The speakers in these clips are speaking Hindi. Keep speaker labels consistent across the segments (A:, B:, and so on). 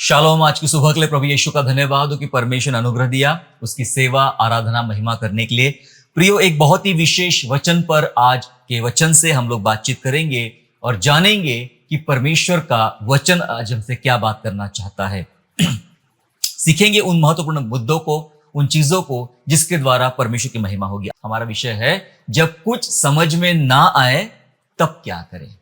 A: शालोम। आज की सुबह के लिए प्रभु यीशु का धन्यवाद हो कि परमेश्वर ने अनुग्रह दिया उसकी सेवा आराधना महिमा करने के लिए। प्रियो, एक बहुत ही विशेष वचन पर आज के वचन से हम लोग बातचीत करेंगे और जानेंगे कि परमेश्वर का वचन आज हमसे क्या बात करना चाहता है। सीखेंगे उन महत्वपूर्ण मुद्दों को, उन चीजों को जिसके द्वारा परमेश्वर की महिमा होगी। हमारा विषय है जब कुछ समझ में ना आए तब क्या करें।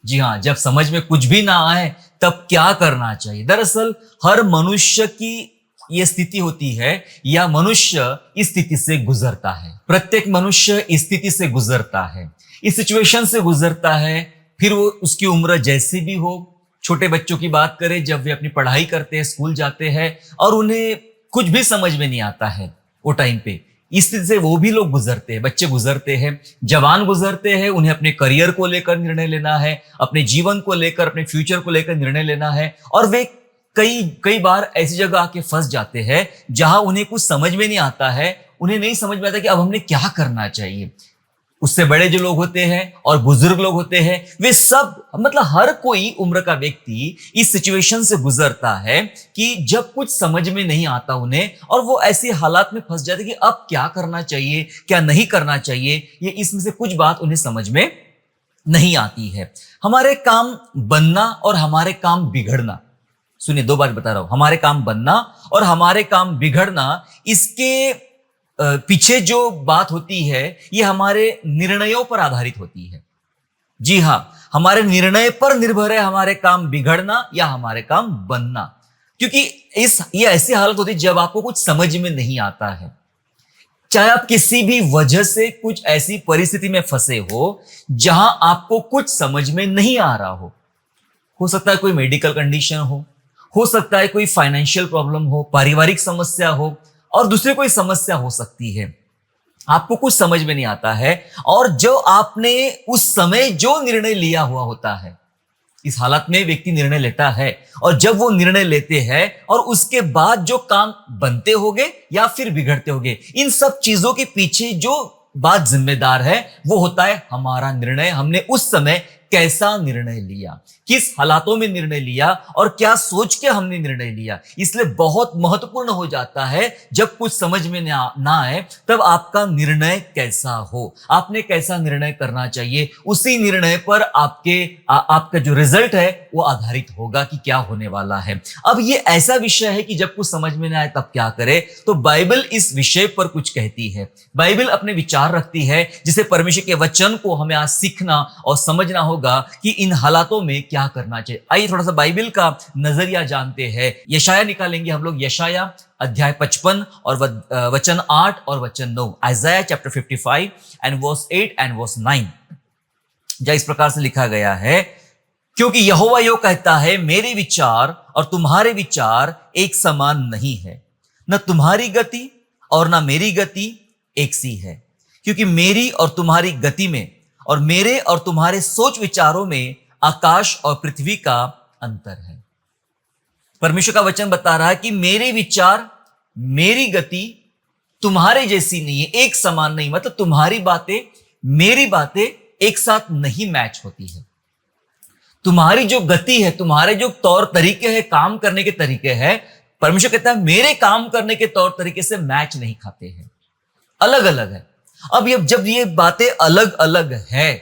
A: जी हाँ, जब समझ में कुछ भी ना आए तब क्या करना चाहिए। दरअसल हर मनुष्य की यह स्थिति होती है या मनुष्य इस स्थिति से गुजरता है। प्रत्येक मनुष्य इस स्थिति से गुजरता है, इस सिचुएशन से गुजरता है। फिर वो उसकी उम्र जैसी भी हो। छोटे बच्चों की बात करें, जब वे अपनी पढ़ाई करते हैं, स्कूल जाते हैं और उन्हें कुछ भी समझ में नहीं आता है, वो टाइम पे इस स्थिति से वो भी लोग गुजरते हैं, बच्चे गुजरते हैं, जवान गुजरते हैं। उन्हें अपने करियर को लेकर निर्णय लेना है, अपने जीवन को लेकर, अपने फ्यूचर को लेकर निर्णय लेना है। और वे कई कई बार ऐसी जगह आके फंस जाते हैं जहां उन्हें कुछ समझ में नहीं आता है। उन्हें नहीं समझ में आता कि अब हमने क्या करना चाहिए। उससे बड़े जो लोग होते हैं और बुजुर्ग लोग होते हैं, वे सब, मतलब हर कोई उम्र का व्यक्ति इस सिचुएशन से गुजरता है कि जब कुछ समझ में नहीं आता उन्हें, और वो ऐसी हालात में फंस जाते कि अब क्या करना चाहिए, क्या नहीं करना चाहिए। ये इसमें से कुछ बात उन्हें समझ में नहीं आती है। हमारे काम बनना और हमारे काम बिगड़ना, सुनिए, दो बात बता रहा हूं। हमारे काम बनना और हमारे काम बिगड़ना, इसके पीछे जो बात होती है ये हमारे निर्णयों पर आधारित होती है। जी हां, हमारे निर्णय पर निर्भर है हमारे काम बिगड़ना या हमारे काम बनना। क्योंकि ये ऐसी हालत होती है जब आपको कुछ समझ में नहीं आता है। चाहे आप किसी भी वजह से कुछ ऐसी परिस्थिति में फंसे हो जहां आपको कुछ समझ में नहीं आ रहा हो सकता है कोई मेडिकल कंडीशन हो सकता है कोई फाइनेंशियल प्रॉब्लम हो, पारिवारिक समस्या हो, और दूसरी कोई समस्या हो सकती है। आपको कुछ समझ में नहीं आता है, और जो आपने उस समय जो निर्णय लिया हुआ होता है, इस हालत में व्यक्ति निर्णय लेता है, और जब वो निर्णय लेते हैं और उसके बाद जो काम बनते होंगे या फिर बिगड़ते होंगे, इन सब चीजों के पीछे जो बात जिम्मेदार है वो होता है हमारा निर्णय। हमने उस समय कैसा निर्णय लिया, किस हालातों में निर्णय लिया और क्या सोच के हमने निर्णय लिया। इसलिए बहुत महत्वपूर्ण हो जाता है जब कुछ समझ में ना आए तब आपका निर्णय कैसा हो, आपने कैसा निर्णय करना चाहिए। उसी निर्णय पर आपका जो रिजल्ट है वो आधारित होगा कि क्या होने वाला है। अब ये ऐसा विषय है कि जब कुछ समझ में ना आए तब क्या करें, तो बाइबल इस विषय पर कुछ कहती है। बाइबल अपने विचार रखती है, जिसे परमेश्वर के वचन को हमें आज सीखना और समझना होगा कि इन हालातों में क्या करना चाहिए। आइए थोड़ा सा बाइबल का नजरिया जानते हैं। यशाया निकालेंगे हम लोग, यशाया अध्याय 55 और वचन 8 और वचन 9। Isaiah chapter 55 and verse 8 and verse 9। जहाँ इस प्रकार से लिखा गया है, क्योंकि यहोवा यो कहता है, मेरे विचार और तुम्हारे विचार एक समान नहीं है, न तुम्हारी गति और न मेरी गति एक सी है। क्योंकि मेरी और तुम्हारी गति में और मेरे और तुम्हारे सोच विचारों में आकाश और पृथ्वी का अंतर है। परमेश्वर का वचन बता रहा है कि मेरे विचार, मेरी गति तुम्हारे जैसी नहीं है, एक समान नहीं। मतलब तुम्हारी बातें, मेरी बातें एक साथ नहीं मैच होती है। तुम्हारी जो गति है, तुम्हारे जो तौर तरीके हैं, काम करने के तरीके हैं, परमेश्वर कहता है मेरे काम करने के तौर तरीके से मैच नहीं खाते हैं, अलग अलग है। अब जब ये बातें अलग अलग है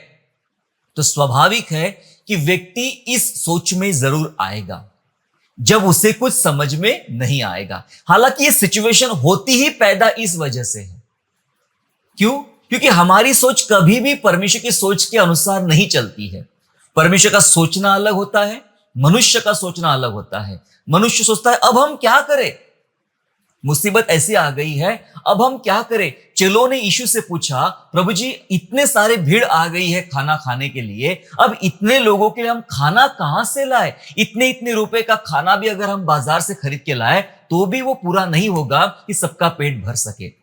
A: तो स्वाभाविक है कि व्यक्ति इस सोच में जरूर आएगा जब उसे कुछ समझ में नहीं आएगा। हालांकि ये सिचुएशन होती ही पैदा इस वजह से है। क्यों? क्योंकि हमारी सोच कभी भी परमेश्वर की सोच के अनुसार नहीं चलती है। परमेश्वर का सोचना अलग होता है, मनुष्य का सोचना अलग होता है। मनुष्य सोचता है अब हम क्या करें, मुसीबत ऐसी आ गई है, अब हम क्या करें। चेलों ने यीशु से पूछा, प्रभु जी इतने सारे भीड़ आ गई है खाना खाने के लिए, अब इतने लोगों के लिए हम खाना कहां से लाए। इतने इतने रुपए का खाना भी अगर हम बाजार से खरीद के लाए तो भी वो पूरा नहीं होगा कि सबका पेट भर सके।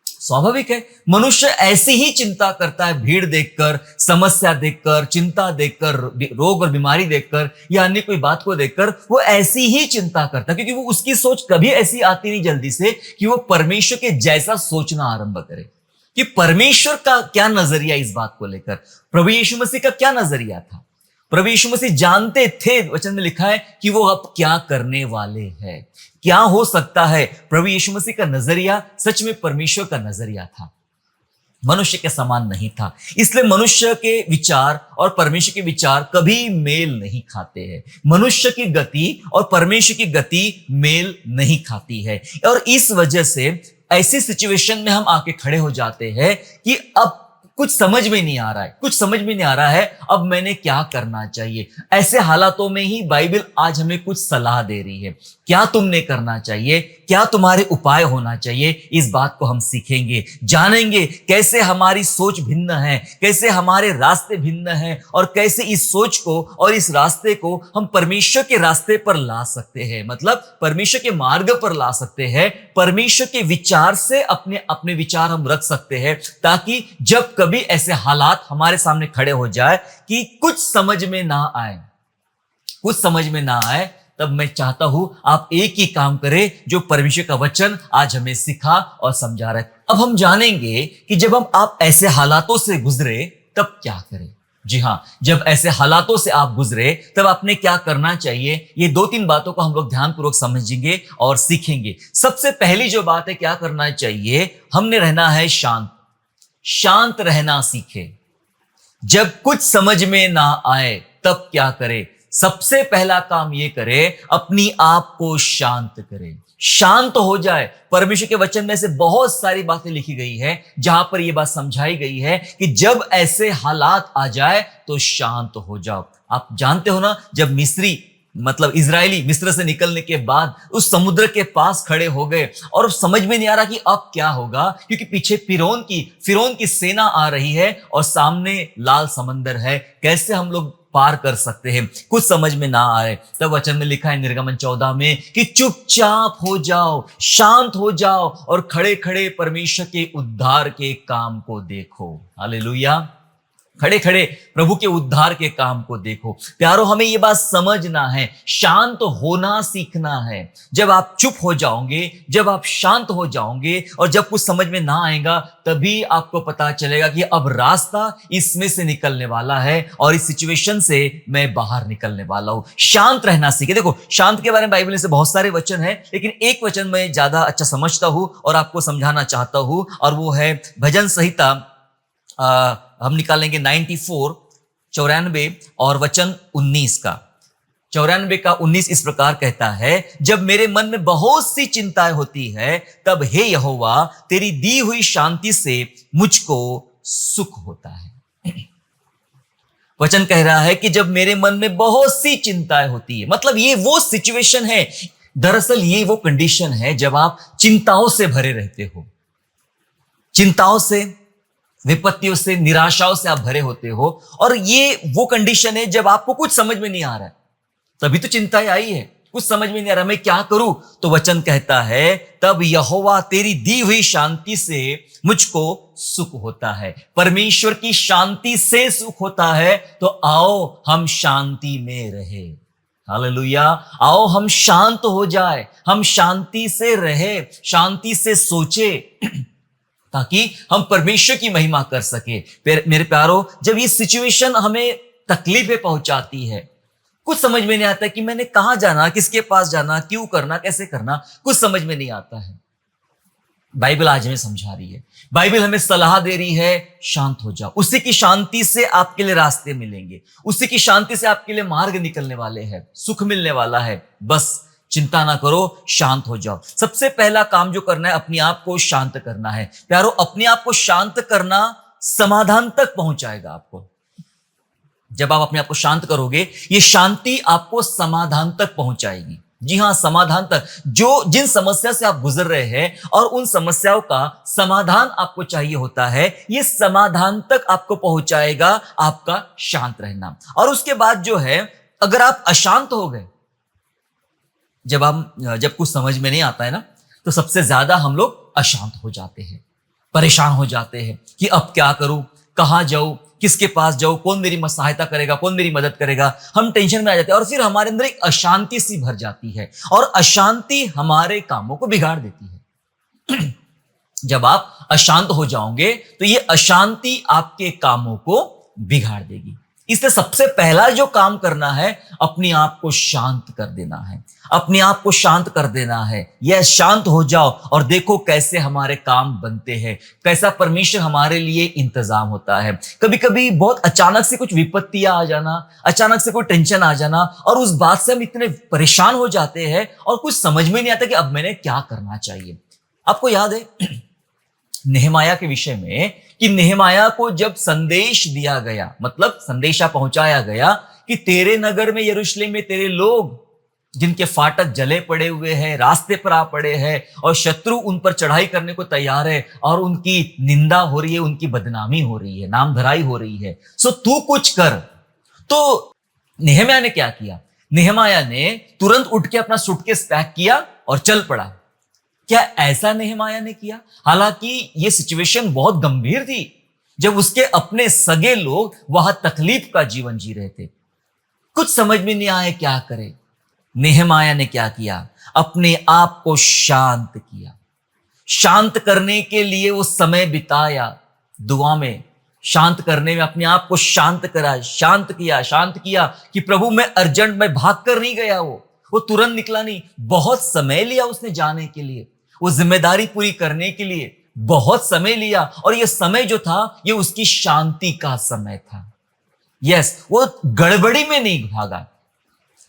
A: स्वाभाविक है, मनुष्य ऐसी ही चिंता करता है, भीड़ देखकर, समस्या देखकर, चिंता देखकर, रोग और बीमारी देखकर या अन्य कोई बात को देखकर वो ऐसी ही चिंता करता है। क्योंकि वो उसकी सोच कभी ऐसी आती नहीं जल्दी से कि वो परमेश्वर के जैसा सोचना आरंभ करे कि परमेश्वर का क्या नजरिया इस बात को लेकर, प्रभु यीशु मसीह का क्या नजरिया था। प्रभु यीशु मसीह जानते थे, वचन में लिखा है कि वो अब क्या करने वाले हैं, क्या हो सकता है। प्रभु यीशु मसीह का नजरिया सच में परमेश्वर का नजरिया था, मनुष्य के समान नहीं था। इसलिए मनुष्य के विचार और परमेश्वर के विचार कभी मेल नहीं खाते हैं। मनुष्य की गति और परमेश्वर की गति मेल नहीं खाती है, और इस वजह से ऐसी सिचुएशन में हम आके खड़े हो जाते हैं कि अब कुछ समझ में नहीं आ रहा है, कुछ समझ में नहीं आ रहा है, अब मैंने क्या करना चाहिए। ऐसे हालातों में ही बाइबल आज हमें कुछ सलाह दे रही है, क्या तुमने करना चाहिए, क्या तुम्हारे उपाय होना चाहिए। इस बात को हम सीखेंगे, जानेंगे कैसे हमारी सोच भिन्न है, कैसे हमारे रास्ते भिन्न हैं, और कैसे इस सोच को और इस रास्ते को हम परमेश्वर के रास्ते पर ला सकते हैं, मतलब परमेश्वर के मार्ग पर ला सकते हैं। परमेश्वर के विचार से अपने अपने विचार हम रख सकते हैं, ताकि जब कभी ऐसे हालात हमारे सामने खड़े हो जाए कि कुछ समझ में ना आए, कुछ समझ में ना आए, तब मैं चाहता हूं आप एक ही काम करें जो परमेश्वर का वचन आज हमें सिखा और समझा रहा है। अब हम जानेंगे कि जब आप ऐसे हालातों से गुजरे तब क्या करें। जी हां, जब ऐसे हालातों से आप गुजरे तब आपने क्या करना चाहिए, ये 2-3 बातों को हम लोग ध्यानपूर्वक समझेंगे और सीखेंगे। सबसे पहली जो बात है, क्या करना चाहिए, हमने रहना है शांत। शांत रहना सीखे। जब कुछ समझ में ना आए तब क्या करें। सबसे पहला काम ये करे, अपनी आप को शांत करे, शांत हो जाए। परमेश्वर के वचन में से बहुत सारी बातें लिखी गई है जहां पर यह बात समझाई गई है कि जब ऐसे हालात आ जाए तो शांत हो जाओ। आप जानते हो ना, जब मिस्री मतलब इजरायली मिस्र से निकलने के बाद उस समुद्र के पास खड़े हो गए और समझ में नहीं आ रहा कि अब क्या होगा, क्योंकि पीछे फिरौन की सेना आ रही है और सामने लाल समंदर है, कैसे हम लोग पार कर सकते हैं, कुछ समझ में ना आए। तब वचन में लिखा है निर्गमन 14 में कि चुपचाप हो जाओ, शांत हो जाओ और खड़े खड़े परमेश्वर के उद्धार के काम को देखो। हालेलुया, खड़े खड़े प्रभु के उद्धार के काम को देखो। प्यारो, हमें यह बात समझना है, शांत होना सीखना है। जब आप चुप हो जाओगे, जब आप शांत हो जाओगे और जब कुछ समझ में ना आएगा, तभी आपको पता चलेगा कि अब रास्ता इसमें से निकलने वाला है और इस सिचुएशन से मैं बाहर निकलने वाला हूं। शांत रहना सीखे। देखो, शांत के बारे में बाइबल में से बहुत सारे वचन हैं, लेकिन एक वचन मैं ज्यादा अच्छा समझता हूं और आपको समझाना चाहता हूं, और वो है भजन संहिता हम निकालेंगे 94 और वचन 19 का। 94 का 19 इस प्रकार कहता है, जब मेरे मन में बहुत सी चिंताएं होती है, तब हे यहोवा तेरी दी हुई शांति से मुझको सुख होता है। वचन कह रहा है कि जब मेरे मन में बहुत सी चिंताएं होती है, मतलब ये वो सिचुएशन है, दरअसल ये वो कंडीशन है जब आप चिंताओं से भरे रहते हो, चिंताओं से, विपत्तियों से, निराशाओं से आप भरे होते हो। और ये वो कंडीशन है जब आपको कुछ समझ में नहीं आ रहा है, तभी तो चिंताएं आई है, कुछ समझ में नहीं आ रहा मैं क्या करूं। तो वचन कहता है, तब यहोवा तेरी दी हुई शांति से मुझको सुख होता है। परमेश्वर की शांति से सुख होता है, तो आओ हम शांति में रहे। हालेलुया, आओ हम शांत हो जाए, हम शांति से रहे, शांति से सोचे, ताकि हम परमेश्वर की महिमा कर सके। मेरे प्यारो, जब ये सिचुएशन हमें तकलीफें पहुंचाती है, कुछ समझ में नहीं आता कि मैंने कहां जाना, किसके पास जाना, क्यों करना, कैसे करना, कुछ समझ में नहीं आता है। बाइबल आज हमें समझा रही है, बाइबल हमें सलाह दे रही है, शांत हो जाओ। उसी की शांति से आपके लिए रास्ते मिलेंगे, उसी की शांति से आपके लिए मार्ग निकलने वाले हैं, सुख मिलने वाला है। बस चिंता ना करो, शांत हो जाओ। सबसे पहला काम जो करना है, अपने आप को शांत करना है। प्यारो, अपने आप को शांत करना समाधान तक पहुंचाएगा आपको। जब आप अपने आप को शांत करोगे, ये शांति आपको समाधान तक पहुंचाएगी। जी हां, समाधान तक। जिन समस्या से आप गुजर रहे हैं और उन समस्याओं का समाधान आपको चाहिए होता है, ये समाधान तक आपको पहुंचाएगा आपका शांत रहना। और उसके बाद जो है, अगर आप अशांत हो गए, जब कुछ समझ में नहीं आता है ना, तो सबसे ज्यादा हम लोग अशांत हो जाते हैं, परेशान हो जाते हैं कि अब क्या करूं, कहां जाऊं, किसके पास जाऊं, कौन मेरी सहायता करेगा, कौन मेरी मदद करेगा। हम टेंशन में आ जाते हैं और फिर हमारे अंदर एक अशांति सी भर जाती है, और अशांति हमारे कामों को बिगाड़ देती है। जब आप अशांत हो जाओगे तो ये अशांति आपके कामों को बिगाड़ देगी। इसलिए सबसे पहला जो काम करना है, अपने आप को शांत कर देना है, अपने आप को शांत कर देना है। यह शांत हो जाओ और देखो कैसे हमारे काम बनते हैं, कैसा परमेश्वर हमारे लिए इंतजाम होता है। कभी कभी बहुत अचानक से कुछ विपत्तियां आ जाना, अचानक से कोई टेंशन आ जाना, और उस बात से हम इतने परेशान हो जाते हैं और कुछ समझ में नहीं आता कि अब मैंने क्या करना चाहिए। आपको याद है नेहमाया के विषय में कि नेहमाया को जब संदेश दिया गया, मतलब संदेशा पहुंचाया गया कि तेरे नगर में, यरूशलेम में तेरे लोग जिनके फाटक जले पड़े हुए हैं, रास्ते पर आ पड़े हैं और शत्रु उन पर चढ़ाई करने को तैयार है और उनकी निंदा हो रही है, उनकी बदनामी हो रही है, नाम धराई हो रही है, सो तू कुछ कर। तो नेहमाया ने क्या किया? नेहमाया ने तुरंत उठ के अपना सूटकेस पैक किया और चल पड़ा। क्या ऐसा नेहमाया ने किया? हालांकि यह सिचुएशन बहुत गंभीर थी, जब उसके अपने सगे लोग वहां तकलीफ का जीवन जी रहे थे। कुछ समझ में नहीं आया क्या करे। नेहमाया ने क्या किया? अपने आप को शांत किया। शांत करने के लिए वो समय बिताया दुआ में, शांत करने में अपने आप को शांत करा, शांत किया कि प्रभु मैं अर्जेंट, मैं भाग कर नहीं गया, वो तुरंत निकला नहीं, बहुत समय लिया उसने जाने के लिए, वो जिम्मेदारी पूरी करने के लिए बहुत समय लिया। और ये समय जो था ये उसकी शांति का समय था। यस, वो गड़बड़ी में नहीं भागा।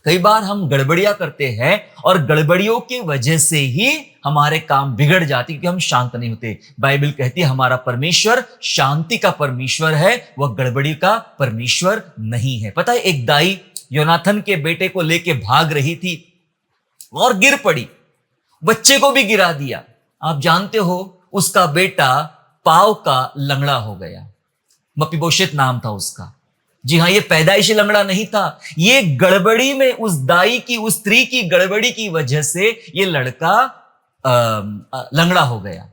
A: कई बार हम गड़बड़ियां करते हैं और गड़बड़ियों की वजह से ही हमारे काम बिगड़ जाते, क्योंकि हम शांत नहीं होते। बाइबल कहती है हमारा परमेश्वर शांति का परमेश्वर है, वह गड़बड़ी का परमेश्वर नहीं है। पता है, एक दाई योनाथन के बेटे को लेके भाग रही थी और गिर पड़ी, बच्चे को भी गिरा दिया। आप जानते हो उसका बेटा पांव का लंगड़ा हो गया। मपीबोशेत नाम था उसका। जी हाँ, ये पैदाइशी लंगड़ा नहीं था, ये गड़बड़ी में उस दाई की, उस स्त्री की गड़बड़ी की वजह से ये लड़का लंगड़ा हो गया।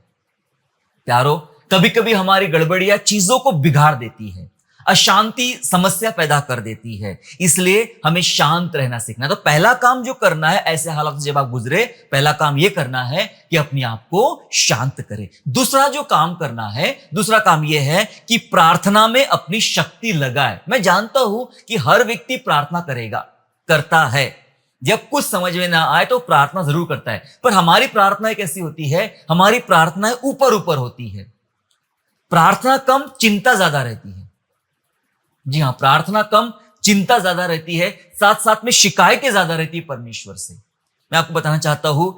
A: प्यारो, कभी कभी हमारी गड़बड़ियां चीजों को बिगाड़ देती है, अशांति समस्या पैदा कर देती है। इसलिए हमें शांत रहना सीखना। तो पहला काम जो करना है ऐसे हालात से जब आप गुजरे, पहला काम यह करना है कि अपने आप को शांत करें। दूसरा जो काम करना है, दूसरा काम यह है कि प्रार्थना में अपनी शक्ति लगाए। मैं जानता हूं कि हर व्यक्ति प्रार्थना करता है, जब कुछ समझ में ना आए तो प्रार्थना जरूर करता है, पर हमारी प्रार्थनाएं कैसी होती है? हमारी प्रार्थनाएं ऊपर ऊपर होती है। प्रार्थना कम, चिंता ज्यादा रहती है। जी हाँ, प्रार्थना कम, चिंता ज्यादा रहती है, साथ साथ में शिकायतें ज्यादा रहती है परमेश्वर से। मैं आपको बताना चाहता हूं,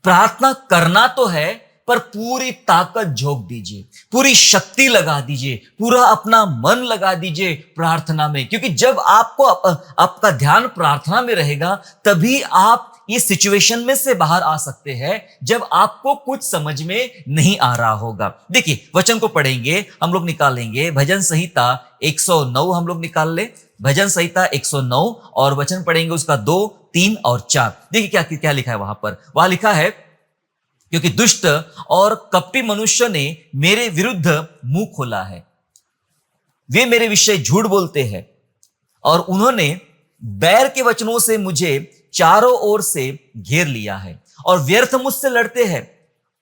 A: प्रार्थना करना तो है, पर पूरी ताकत झोंक दीजिए, पूरी शक्ति लगा दीजिए, पूरा अपना मन लगा दीजिए प्रार्थना में। क्योंकि जब आपका ध्यान प्रार्थना में रहेगा, तभी आप इस सिचुएशन में से बाहर आ सकते हैं जब आपको कुछ समझ में नहीं आ रहा होगा। देखिए, वचन को पढ़ेंगे, हम लोग निकालेंगे भजन संहिता 109, हम लोग निकाल ले भजन संहिता 109 और वचन पढ़ेंगे उसका 2, 3 और 4। देखिए क्या क्या लिखा है वहां पर। वहां लिखा है, क्योंकि दुष्ट और कपटी मनुष्य ने मेरे विरुद्ध मुंह खोला है, वे मेरे विषय झूठ बोलते हैं और उन्होंने बैर के वचनों से मुझे चारों ओर से घेर लिया है और व्यर्थ मुझसे लड़ते हैं।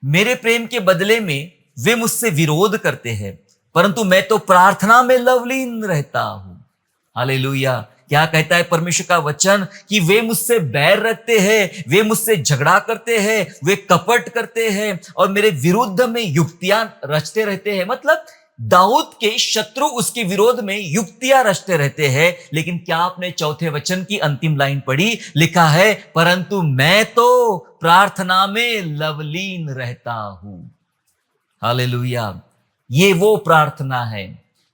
A: मेरे प्रेम के बदले में वे मुझसे विरोध करते हैं, परंतु मैं तो प्रार्थना में लवलीन रहता हूं। हालेलुया। क्या कहता है परमेश्वर का वचन? कि वे मुझसे बैर रखते हैं, वे मुझसे झगड़ा करते हैं, वे कपट करते हैं और मेरे विरुद्ध में युक्तियां रचते रहते हैं। मतलब दाऊद के शत्रु उसके विरोध में युक्तियां रचते रहते हैं। लेकिन क्या आपने चौथे वचन की अंतिम लाइन पढ़ी? लिखा है, परंतु मैं तो प्रार्थना में लवलीन रहता हूं। हालेलुया। ये वो प्रार्थना है।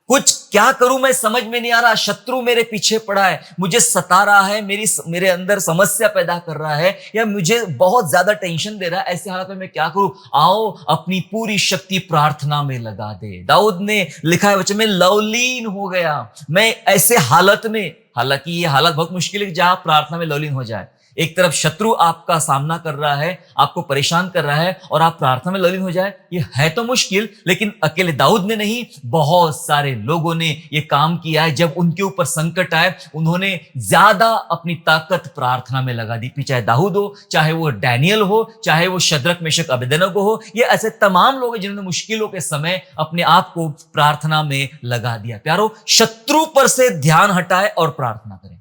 A: कुछ क्या करूं मैं समझ में नहीं आ रहा, शत्रु मेरे पीछे पड़ा है, मुझे सता रहा है, मेरे अंदर समस्या पैदा कर रहा है, या मुझे बहुत ज्यादा टेंशन दे रहा है। ऐसे हालत में मैं क्या करूं? आओ अपनी पूरी शक्ति प्रार्थना में लगा दे। दाऊद ने लिखा है वचन में, लवलीन हो गया मैं ऐसे हालत में। हालांकि ये हालत बहुत मुश्किल है जहां प्रार्थना में लवलीन हो जाए, एक तरफ शत्रु आपका सामना कर रहा है, आपको परेशान कर रहा है, और आप प्रार्थना में ललित हो जाए, ये है तो मुश्किल। लेकिन अकेले दाऊद ने नहीं, बहुत सारे लोगों ने ये काम किया है। जब उनके ऊपर संकट आए, उन्होंने ज्यादा अपनी ताकत प्रार्थना में लगा दी। फिर चाहे दाऊद हो, चाहे वो डैनियल हो, चाहे वो शद्रक मेशक अबेदनगो हो, ये ऐसे तमाम लोग हैं जिन्होंने मुश्किलों के समय अपने आप को प्रार्थना में लगा दिया। प्यारो, शत्रु पर से ध्यान हटाए और प्रार्थना करें।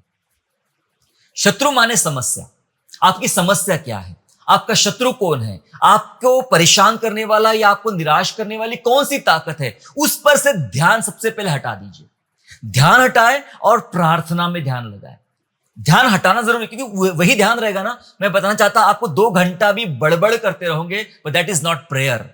A: शत्रु माने समस्या। आपकी समस्या क्या है? आपका शत्रु कौन है? आपको परेशान करने वाला या आपको निराश करने वाली कौन सी ताकत है? उस पर से ध्यान सबसे पहले हटा दीजिए। दैयान हटाए और प्रार्थना में ध्यान लगाए। ध्यान हटाना जरूरी, क्योंकि वही ध्यान रहेगा ना। मैं बताना चाहता, आपको 2 घंटा भी बड़बड़ करते रहोगे, but that is not prayer.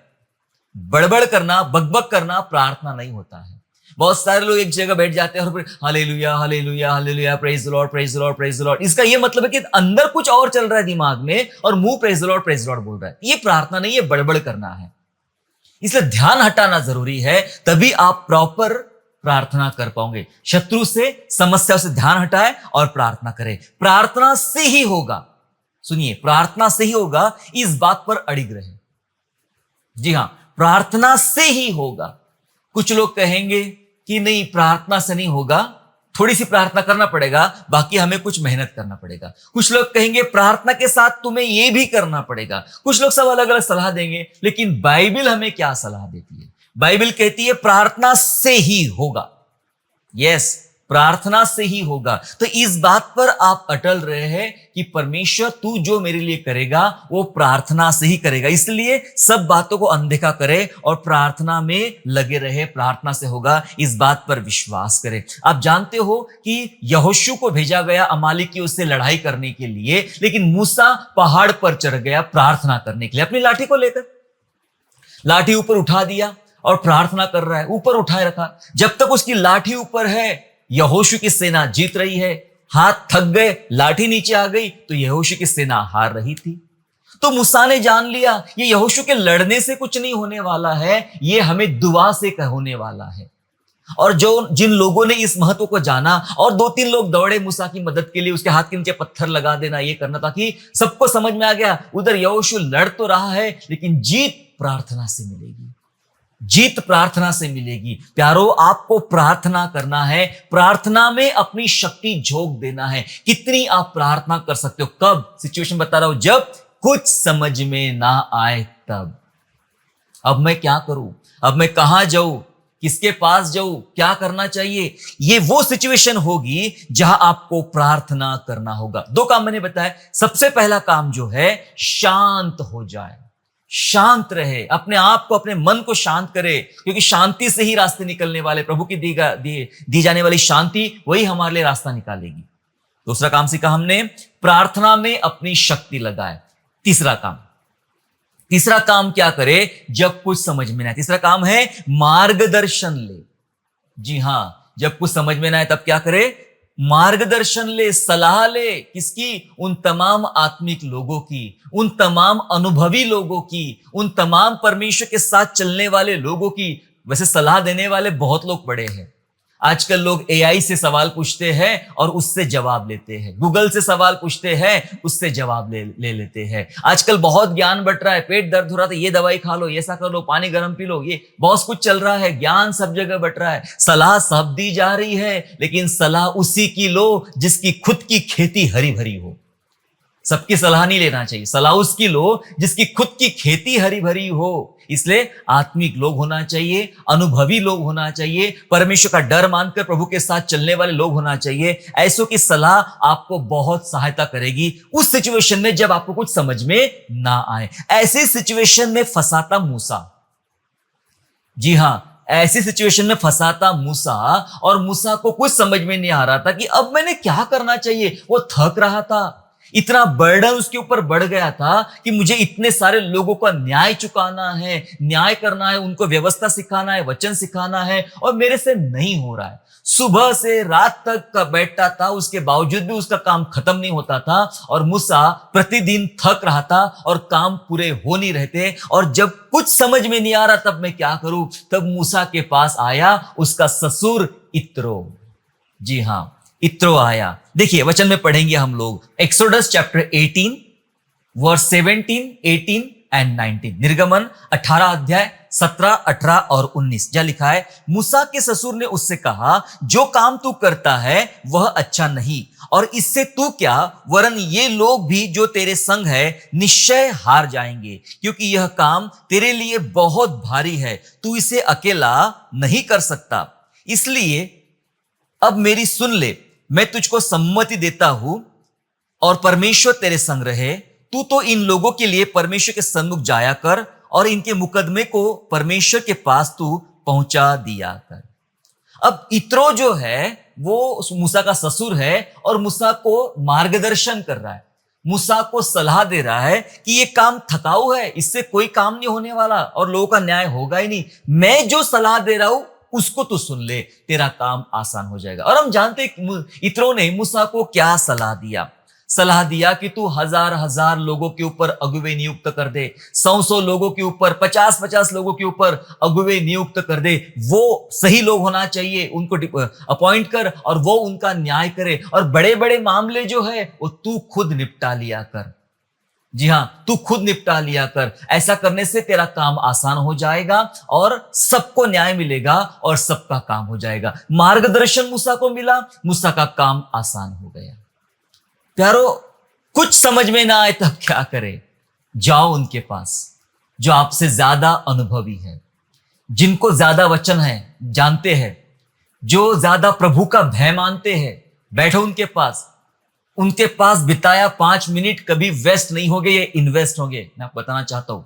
A: बड़बड़ करना, बकबक करना प्रार्थना नहीं होता है। बहुत सारे लोग एक जगह बैठ जाते हैं और फिर hallelujah hallelujah hallelujah, praise the Lord praise the Lord praise the Lord. इसका ये मतलब है कि अंदर कुछ और चल रहा है दिमाग में, और मुंह प्रेज द लॉर्ड बोल रहा है। ये प्रार्थना नहीं, ये बड़बड़ करना है। इसलिए ध्यान हटाना जरूरी है, तभी आप प्रॉपर प्रार्थना कर पाओगे। शत्रु से, समस्या से ध्यान हटाए और प्रार्थना करें। प्रार्थना से ही होगा, सुनिए, प्रार्थना से ही होगा, इस बात पर अड़िग रहे। जी हां, प्रार्थना से ही होगा। कुछ लोग कहेंगे कि नहीं, प्रार्थना से नहीं होगा, थोड़ी सी प्रार्थना करना पड़ेगा, बाकी हमें कुछ मेहनत करना पड़ेगा। कुछ लोग कहेंगे प्रार्थना के साथ तुम्हें यह भी करना पड़ेगा। कुछ लोग सब अलग अलग सलाह देंगे, लेकिन बाइबल हमें क्या सलाह देती है? बाइबल कहती है प्रार्थना से ही होगा। यस, प्रार्थना से ही होगा। तो इस बात पर आप अटल रहे हैं कि परमेश्वर, तू जो मेरे लिए करेगा वो प्रार्थना से ही करेगा। इसलिए सब बातों को अनदेखा करे और प्रार्थना में लगे रहे। प्रार्थना से होगा, इस बात पर विश्वास करें। आप जानते हो कि यहोशू को भेजा गया अमालेकियों से लड़ाई करने के लिए, लेकिन मूसा पहाड़ पर चढ़ गया प्रार्थना करने के लिए अपनी लाठी को लेकर। लाठी ऊपर उठा दिया और प्रार्थना कर रहा है, ऊपर उठाए रखा। जब तक उसकी लाठी ऊपर है, यहोशू की सेना जीत रही है। हाथ थक गए, लाठी नीचे आ गई, तो यहोशू की सेना हार रही थी। तो मूसा ने जान लिया ये यहोशू के लड़ने से कुछ नहीं होने वाला है, ये हमें दुआ से होने वाला है। और जिन लोगों ने इस महत्व को जाना, और 2-3 लोग दौड़े मूसा की मदद के लिए, उसके हाथ के नीचे पत्थर लगा देना, ये करना, ताकि सबको समझ में आ गया उधर यहोशू लड़ तो रहा है, लेकिन जीत प्रार्थना से मिलेगी। जीत प्रार्थना से मिलेगी। प्यारो, आपको प्रार्थना करना है, प्रार्थना में अपनी शक्ति झोंक देना है। कितनी आप प्रार्थना कर सकते हो? कब? सिचुएशन बता रहा हूं, जब कुछ समझ में ना आए तब। अब मैं क्या करूं? अब मैं कहां जाऊं? किसके पास जाऊं? क्या करना चाहिए? ये वो सिचुएशन होगी जहां आपको प्रार्थना करना होगा। 2 काम मैंने बताया। सबसे पहला काम जो है, शांत हो जाए, शांत रहे, अपने आप को, अपने मन को शांत करे, क्योंकि शांति से ही रास्ते निकलने वाले। प्रभु की दी जाने वाली शांति, वही हमारे लिए रास्ता निकालेगी। दूसरा काम सीखा हमने, प्रार्थना में अपनी शक्ति लगाए। तीसरा काम क्या करे जब कुछ समझ में ना आए? तीसरा काम है मार्गदर्शन ले। जी हां, जब कुछ समझ में ना आए तब क्या करे? मार्गदर्शन ले, सलाह ले। किसकी? उन तमाम आत्मिक लोगों की, उन तमाम अनुभवी लोगों की, उन तमाम परमेश्वर के साथ चलने वाले लोगों की। वैसे सलाह देने वाले बहुत लोग पड़े हैं। आजकल लोग एआई से सवाल पूछते हैं और उससे जवाब लेते हैं। गूगल से सवाल पूछते हैं, उससे जवाब ले लेते हैं। आजकल बहुत ज्ञान बट रहा है। पेट दर्द हो रहा था, ये दवाई खा लो, ऐसा कर लो, पानी गर्म पी लो, ये बहुत कुछ चल रहा है। ज्ञान सब जगह बट रहा है, सलाह सब दी जा रही है, लेकिन सलाह उसी की लो जिसकी खुद की खेती हरी भरी हो। सबकी सलाह नहीं लेना चाहिए, सलाह उसकी लो जिसकी खुद की खेती हरी भरी हो। इसलिए आत्मिक लोग होना चाहिए, अनुभवी लोग होना चाहिए, परमेश्वर का डर मानकर प्रभु के साथ चलने वाले लोग होना चाहिए। ऐसों की सलाह आपको बहुत सहायता करेगी उस सिचुएशन में जब आपको कुछ समझ में ना आए। ऐसी सिचुएशन में फंसाता मूसा। जी हां, ऐसी सिचुएशन में फंसाता मूसा, और मूसा को कुछ समझ में नहीं आ रहा था कि अब मैंने क्या करना चाहिए। वो थक रहा था, इतना बर्डन उसके ऊपर बढ़ गया था कि मुझे इतने सारे लोगों का न्याय चुकाना है, न्याय करना है, उनको व्यवस्था सिखाना है, वचन सिखाना है, और मेरे से नहीं हो रहा है। सुबह से रात तक का बैठता था, उसके बावजूद भी उसका काम खत्म नहीं होता था, और मूसा प्रतिदिन थक रहा था और काम पूरे हो नहीं रहते। और जब कुछ समझ में नहीं आ रहा तब मैं क्या करूं, तब मूसा के पास आया उसका ससुर इत्रो। जी हां, इत्रो आया। देखिए वचन में पढ़ेंगे हम लोग एक्सोडस चैप्टर 18 वर्स 17, 18 एंड 19। निर्गमन 18 अध्याय 17, 18 और 19। क्या लिखा है? मूसा के ससुर ने उससे कहा, जो काम तू करता है वह अच्छा नहीं, और इससे तू क्या वरन ये लोग भी जो तेरे संग है निश्चय हार जाएंगे, क्योंकि यह काम तेरे लिए बहुत भारी है, तू इसे अकेला नहीं कर सकता। इसलिए अब मेरी सुन ले, मैं तुझको सम्मति देता हूं और परमेश्वर तेरे संग रहे। तू तो इन लोगों के लिए परमेश्वर के सन्मुख जाया कर और इनके मुकदमे को परमेश्वर के पास तू पहुंचा दिया कर। अब इत्रो जो है वो मूसा का ससुर है और मूसा को मार्गदर्शन कर रहा है, मूसा को सलाह दे रहा है कि ये काम थकाऊ है, इससे कोई काम नहीं होने वाला और लोगों का न्याय होगा ही नहीं। मैं जो सलाह दे रहा हूं उसको तू सुन ले, तेरा काम आसान हो जाएगा। और हम जानते इत्रो ने मूसा को क्या सलाह दिया? सलाह दिया कि तू हजार हजार लोगों के ऊपर अगुवे नियुक्त कर दे, 100 लोगों के ऊपर, 50 लोगों के ऊपर अगुवे नियुक्त कर दे। वो सही लोग होना चाहिए, उनको अपॉइंट कर और वो उनका न्याय करे, और बड़े बड़े मामले जो है वो तू खुद निपटा लिया कर। जी हां, तू खुद निपटा लिया कर। ऐसा करने से तेरा काम आसान हो जाएगा और सबको न्याय मिलेगा और सबका काम हो जाएगा। मार्गदर्शन मूसा को मिला, मूसा का काम आसान हो गया। प्यारो, कुछ समझ में ना आए तब क्या करे? जाओ उनके पास जो आपसे ज्यादा अनुभवी है, जिनको ज्यादा वचन है, जानते हैं, जो ज्यादा प्रभु का भय मानते हैं। बैठो उनके पास, उनके पास बिताया 5 मिनट कभी वेस्ट नहीं होंगे, ये इन्वेस्ट होंगे। मैं आपको बताना चाहता हूं,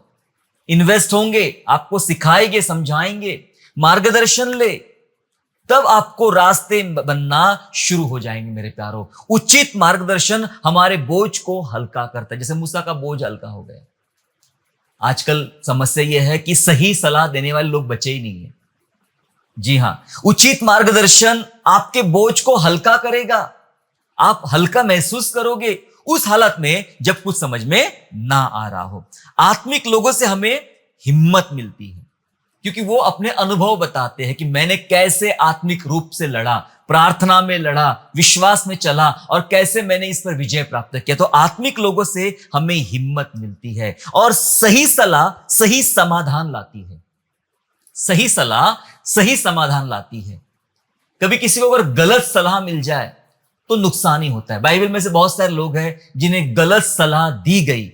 A: इन्वेस्ट होंगे, आपको सिखाएंगे, समझाएंगे, मार्गदर्शन ले, तब आपको रास्ते बनना शुरू हो जाएंगे। मेरे प्यारों, उचित मार्गदर्शन हमारे बोझ को हल्का करता है, जैसे मूसा का बोझ हल्का हो गया। आजकल समस्या यह है कि सही सलाह देने वाले लोग बचे ही नहीं है। जी हां, उचित मार्गदर्शन आपके बोझ को हल्का करेगा, आप हल्का महसूस करोगे उस हालत में जब कुछ समझ में ना आ रहा हो। आत्मिक लोगों से हमें हिम्मत मिलती है, क्योंकि वो अपने अनुभव बताते हैं कि मैंने कैसे आत्मिक रूप से लड़ा, प्रार्थना में लड़ा, विश्वास में चला और कैसे मैंने इस पर विजय प्राप्त किया। तो आत्मिक लोगों से हमें हिम्मत मिलती है और सही सलाह सही समाधान लाती है। सही सलाह सही समाधान लाती है। कभी किसी को अगर गलत सलाह मिल जाए तो नुकसान ही होता है। बाइबल में से बहुत सारे लोग हैं जिन्हें गलत सलाह दी गई,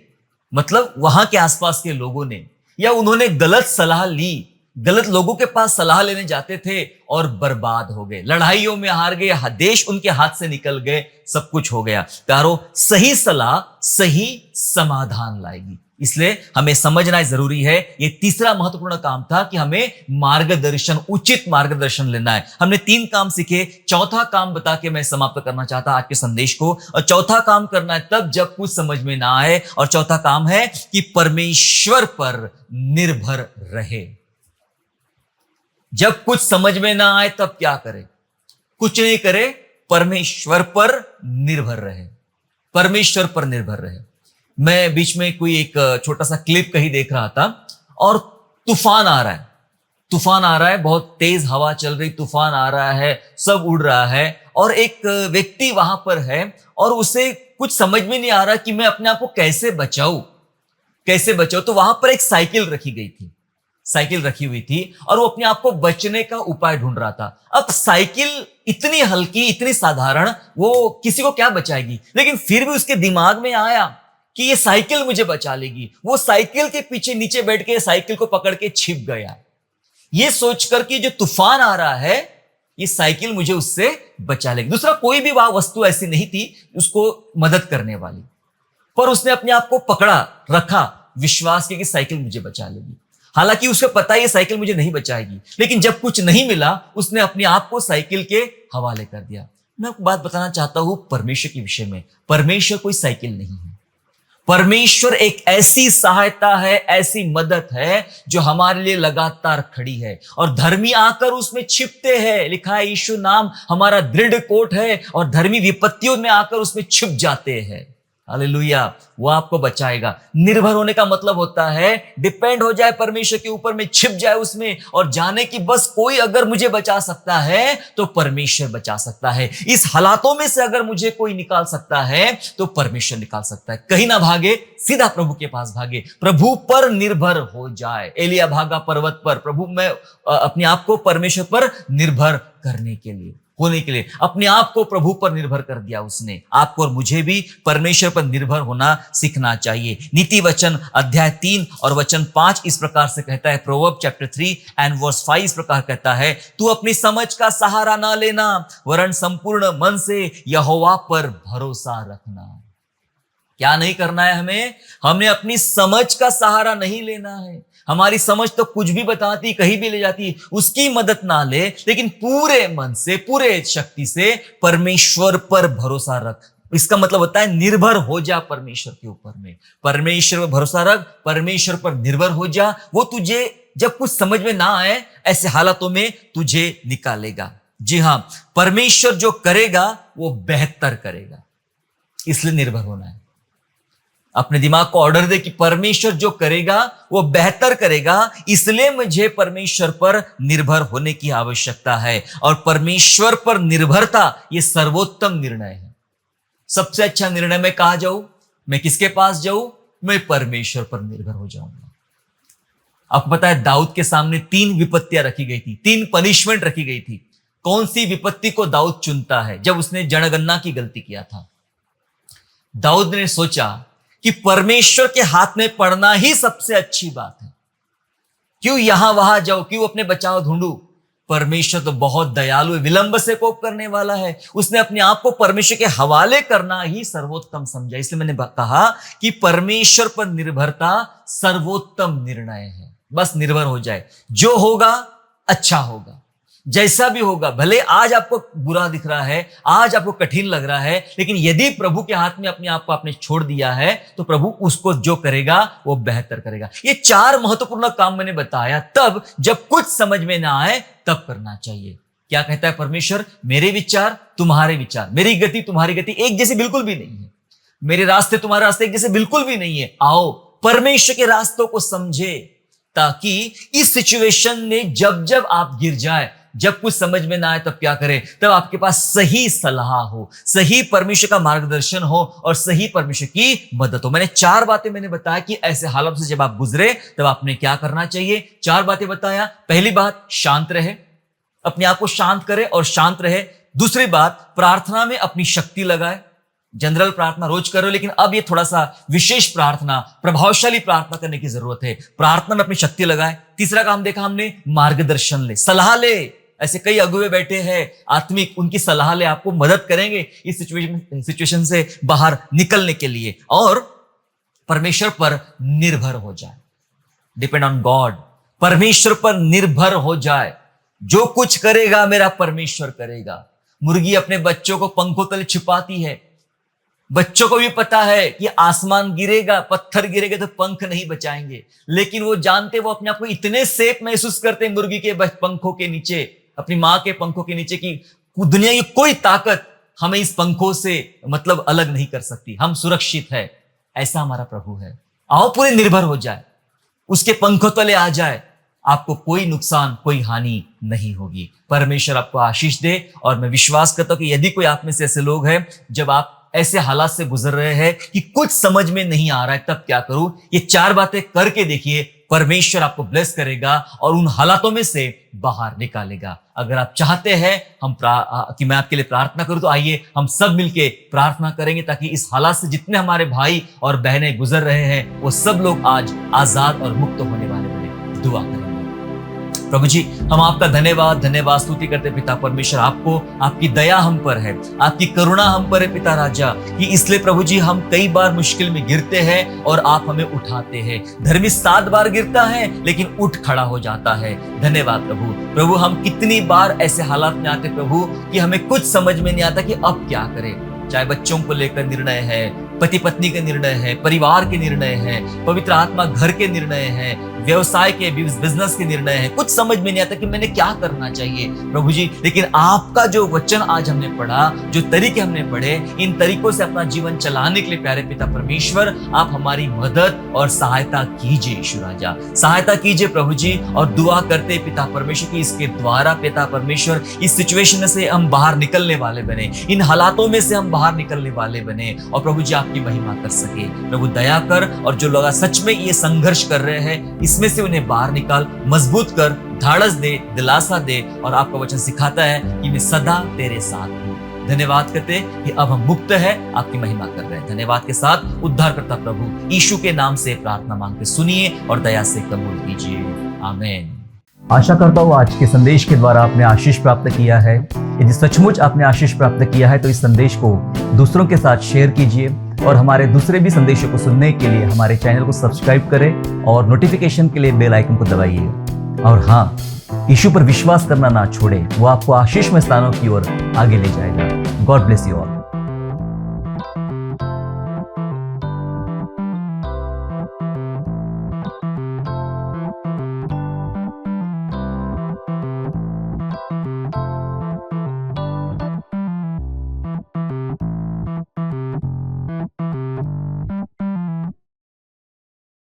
A: मतलब वहां के आसपास के लोगों ने, या उन्होंने गलत सलाह ली, गलत लोगों के पास सलाह लेने जाते थे और बर्बाद हो गए, लड़ाइयों में हार गए, देश उनके हाथ से निकल गए, सब कुछ हो गया। प्यारो, सही सलाह सही समाधान लाएगी, इसलिए हमें समझना जरूरी है। ये तीसरा महत्वपूर्ण काम था कि हमें मार्गदर्शन, उचित मार्गदर्शन लेना है। हमने 3 काम सीखे, चौथा काम बता के मैं समाप्त करना चाहता आज के संदेश को। और चौथा काम करना है तब जब कुछ समझ में ना आए, और चौथा काम है कि परमेश्वर पर निर्भर रहे। जब कुछ समझ में ना आए तब क्या करे? कुछ नहीं करे, परमेश्वर पर निर्भर रहे, परमेश्वर पर निर्भर रहे। मैं बीच में कोई एक छोटा सा क्लिप कहीं देख रहा था और तूफान आ रहा है, तूफान आ रहा है, बहुत तेज हवा चल रही, तूफान आ रहा है, सब उड़ रहा है, और एक व्यक्ति वहां पर है और उसे कुछ समझ में नहीं आ रहा कि मैं अपने आप को कैसे बचाऊं, कैसे बचाऊं। तो वहां पर एक साइकिल रखी गई थी, साइकिल रखी हुई थी और वो अपने आप को बचने का उपाय ढूंढ रहा था। अब साइकिल इतनी हल्की, इतनी साधारण, वो किसी को क्या बचाएगी, लेकिन फिर भी उसके दिमाग में आया कि ये साइकिल मुझे बचा लेगी। वो साइकिल के पीछे नीचे बैठ के साइकिल को पकड़ के छिप गया, ये सोचकर कि जो तूफान आ रहा है ये साइकिल मुझे उससे बचा लेगी। दूसरा कोई भी वह वस्तु ऐसी नहीं थी उसको मदद करने वाली, पर उसने अपने आप को पकड़ा रखा, विश्वास किया कि साइकिल मुझे बचा लेगी। हालांकि उसको पता है ये साइकिल मुझे नहीं बचाएगी, लेकिन जब कुछ नहीं मिला उसने अपने आप को साइकिल के हवाले कर दिया। मैं आपको बात बताना चाहता हूं परमेश्वर के विषय में। परमेश्वर कोई साइकिल नहीं है, परमेश्वर एक ऐसी सहायता है, ऐसी मदद है जो हमारे लिए लगातार खड़ी है, और धर्मी आकर उसमें छिपते हैं। लिखा है यीशु नाम हमारा दृढ़ कोट है और धर्मी विपत्तियों में आकर उसमें छिप जाते हैं। हालेलुया, वो आपको बचाएगा। निर्भर होने का मतलब होता है डिपेंड हो जाए परमेश्वर के ऊपर में, छिप जाए उसमें और जाने की बस कोई अगर मुझे बचा सकता है तो परमेश्वर बचा सकता है। इस हालातों में से अगर मुझे कोई निकाल सकता है तो परमेश्वर निकाल सकता है। कहीं ना भागे, सीधा प्रभु के पास भागे, प्रभु पर निर्भर हो जाए। एलिया भागा पर्वत पर, प्रभु मैं अपने आप को परमेश्वर पर निर्भर करने के लिए, होने के लिए अपने आप को प्रभु पर निर्भर कर दिया उसने। आपको और मुझे भी परमेश्वर पर निर्भर होना सीखना चाहिए। नीति वचन अध्याय 3 और वचन 5 इस प्रकार से कहता है, प्रोवर्ब चैप्टर 3 एंड वर्स 5 इस प्रकार कहता है, तू अपनी समझ का सहारा ना लेना, वरन संपूर्ण मन से यहोवा पर भरोसा रखना। क्या नहीं करना है हमें? हमने अपनी समझ का सहारा नहीं लेना है। हमारी समझ तो कुछ भी बताती, कहीं भी ले जाती, उसकी मदद ना ले, लेकिन पूरे मन से, पूरे शक्ति से परमेश्वर पर भरोसा रख। इसका मतलब होता है निर्भर हो जा परमेश्वर के ऊपर में। परमेश्वर पर भरोसा रख, परमेश्वर पर निर्भर हो जा। वो तुझे जब कुछ समझ में ना आए, ऐसे हालातों में तुझे निकालेगा। जी हां, परमेश्वर जो करेगा वो बेहतर करेगा, इसलिए निर्भर होना है। अपने दिमाग को ऑर्डर दे कि परमेश्वर जो करेगा वो बेहतर करेगा, इसलिए मुझे परमेश्वर पर निर्भर होने की आवश्यकता है। और परमेश्वर पर निर्भरता ये सर्वोत्तम निर्णय है। सबसे अच्छा निर्णय मैं कहां जाऊं? मैं किसके पास जाऊं? मैं परमेश्वर पर निर्भर हो जाऊंगा। आपको पता है दाऊद के सामने 3 विपत्तियां रखी गई थी, 3 पनिशमेंट रखी गई थी। कौन सी विपत्ति को दाऊद चुनता है? जब उसने जनगणना की गलती किया था, दाऊद ने सोचा कि परमेश्वर के हाथ में पड़ना ही सबसे अच्छी बात है। क्यों यहां वहां जाओ, क्यों अपने बचाव ढूंढू? परमेश्वर तो बहुत दयालु है, विलंब से कोप करने वाला है। उसने अपने आप को परमेश्वर के हवाले करना ही सर्वोत्तम समझा। इसलिए मैंने कहा कि परमेश्वर पर निर्भरता सर्वोत्तम निर्णय है। बस निर्भर हो जाए, जो होगा अच्छा होगा, जैसा भी होगा। भले आज आपको बुरा दिख रहा है, आज आपको कठिन लग रहा है, लेकिन यदि प्रभु के हाथ में अपने आप को आपने छोड़ दिया है तो प्रभु उसको जो करेगा वो बेहतर करेगा। ये 4 महत्वपूर्ण काम मैंने बताया। तब जब कुछ समझ में ना आए तब करना चाहिए। क्या कहता है परमेश्वर? मेरे विचार तुम्हारे विचार, मेरी गति तुम्हारी गति एक जैसी बिल्कुल भी नहीं है, मेरे रास्ते तुम्हारे रास्ते एक जैसे बिल्कुल भी नहीं है। आओ परमेश्वर के रास्तों को समझे, ताकि इस सिचुएशन में जब जब आप गिर जाए, जब कुछ समझ में ना आए तब क्या करें? तब आपके पास सही सलाह हो, सही परमेश्वर का मार्गदर्शन हो और सही परमेश्वर की मदद हो। मैंने 4 बातें मैंने बताया कि ऐसे हालात से जब आप गुजरे तब आपने क्या करना चाहिए। 4 बातें बताया। पहली बात, शांत रहे, अपने आप को शांत करे और शांत रहे। दूसरी बात, प्रार्थना में अपनी शक्ति लगाए। जनरल प्रार्थना रोज करो, लेकिन अब ये थोड़ा सा विशेष प्रार्थना, प्रभावशाली प्रार्थना करने की जरूरत है। प्रार्थना में अपनी शक्ति लगाए। तीसरा काम देखा हमने, मार्गदर्शन ले, सलाह ले। ऐसे कई अगुवे बैठे हैं आत्मिक, उनकी सलाह ले, आपको मदद करेंगे इस सिचुएशन से बाहर निकलने के लिए। और परमेश्वर पर निर्भर हो जाए, डिपेंड ऑन गॉड। परमेश्वर पर निर्भर हो जाए, जो कुछ करेगा मेरा परमेश्वर करेगा। मुर्गी अपने बच्चों को पंखों तले छिपाती है, बच्चों को भी पता है कि आसमान गिरेगा, पत्थर गिरेगा तो पंख नहीं बचाएंगे, लेकिन वो जानते, वो अपने आप को इतने सेफ महसूस करते हैं मुर्गी के पंखों के नीचे, अपनी मां के पंखों के नीचे, कि दुनिया की कोई ताकत हमें इस पंखों से मतलब अलग नहीं कर सकती, हम सुरक्षित है। ऐसा हमारा प्रभु है। आओ पूरे निर्भर हो जाए, उसके पंखों तले आ जाए, आपको कोई नुकसान, कोई हानि नहीं होगी। परमेश्वर आपको आशीष दे। और मैं विश्वास करता हूं कि यदि कोई आप में से ऐसे लोग हैं, जब आप ऐसे हालात से गुजर रहे हैं कि कुछ समझ में नहीं आ रहा है, तब क्या करूं, ये 4 बातें करके देखिए, परमेश्वर आपको ब्लेस करेगा और उन हालातों में से बाहर निकालेगा। अगर आप चाहते हैं कि मैं आपके लिए प्रार्थना करूं, तो आइए हम सब मिलके प्रार्थना करेंगे, ताकि इस हालात से जितने हमारे भाई और बहनें गुजर रहे हैं, वो सब लोग आज आजाद और मुक्त होने वाले बने। दुआ करेंगे। प्रभु जी, हम आपका धन्यवाद स्तुति करते पिता परमेश्वर, आपको, आपकी दया हम पर है, आपकी करुणा हम पर है पिता राजा, कि इसलिए प्रभु जी हम कई बार मुश्किल में गिरते हैं और आप हमें उठाते हैं। धर्मी 7 बार गिरता है लेकिन उठ खड़ा हो जाता है। धन्यवाद प्रभु। प्रभु हम कितनी बार ऐसे हालात में आते प्रभु कि हमें कुछ समझ में नहीं आता कि अब क्या करें, चाहे बच्चों को लेकर निर्णय है, पति पत्नी के निर्णय है, परिवार के निर्णय है, पवित्र आत्मा घर के निर्णय है, व्यवसाय के बिजनेस के निर्णय है, कुछ समझ में नहीं आता कि मैंने क्या करना चाहिए प्रभु जी। लेकिन आपका जो वचन आज हमने पढ़ा, जो तरीके हमने पढ़े, इन तरीकों से अपना जीवन चलाने के लिए प्यारे पिता परमेश्वर आप हमारी मदद और सहायता कीजिए। यीशु राजा सहायता कीजिए प्रभु जी, और दुआ करते पिता परमेश्वर की इसके द्वारा पिता परमेश्वर इस सिचुएशन से हम बाहर निकलने वाले बने, इन हालातों में से हम बाहर निकलने वाले बने, और प्रभु जी आपकी महिमा कर सके। प्रभु दया कर, और जो लोग सच में ये संघर्ष कर रहे हैं इसमें से उन्हें बाहर निकाल, मजबूत कर, धाड़स दे, दिलासा दे, और आपका वचन सिखाता है कि मैं सदा तेरे साथ हूं। धन्यवाद करते कि अब हम मुक्त है, आपकी महिमा कर रहे हैं। धन्यवाद के साथ उद्धारकर्ता प्रभु यीशु के नाम से प्रार्थना मांगते सुनिए और दया से कबूल कीजिए। आमीन। आशा करता हूँ आज के संदेश के द्वारा आपने आशीष प्राप्त किया है। यदि सचमुच आपने आशीष प्राप्त किया है तो इस संदेश को दूसरों के साथ शेयर कीजिए, और हमारे दूसरे भी संदेशों को सुनने के लिए हमारे चैनल को सब्सक्राइब करें और नोटिफिकेशन के लिए बेल आइकन को दबाइए। और हाँ, यीशु पर विश्वास करना ना छोड़ें, वो आपको आशीषमय स्थानों की ओर आगे ले जाएगा। God bless you.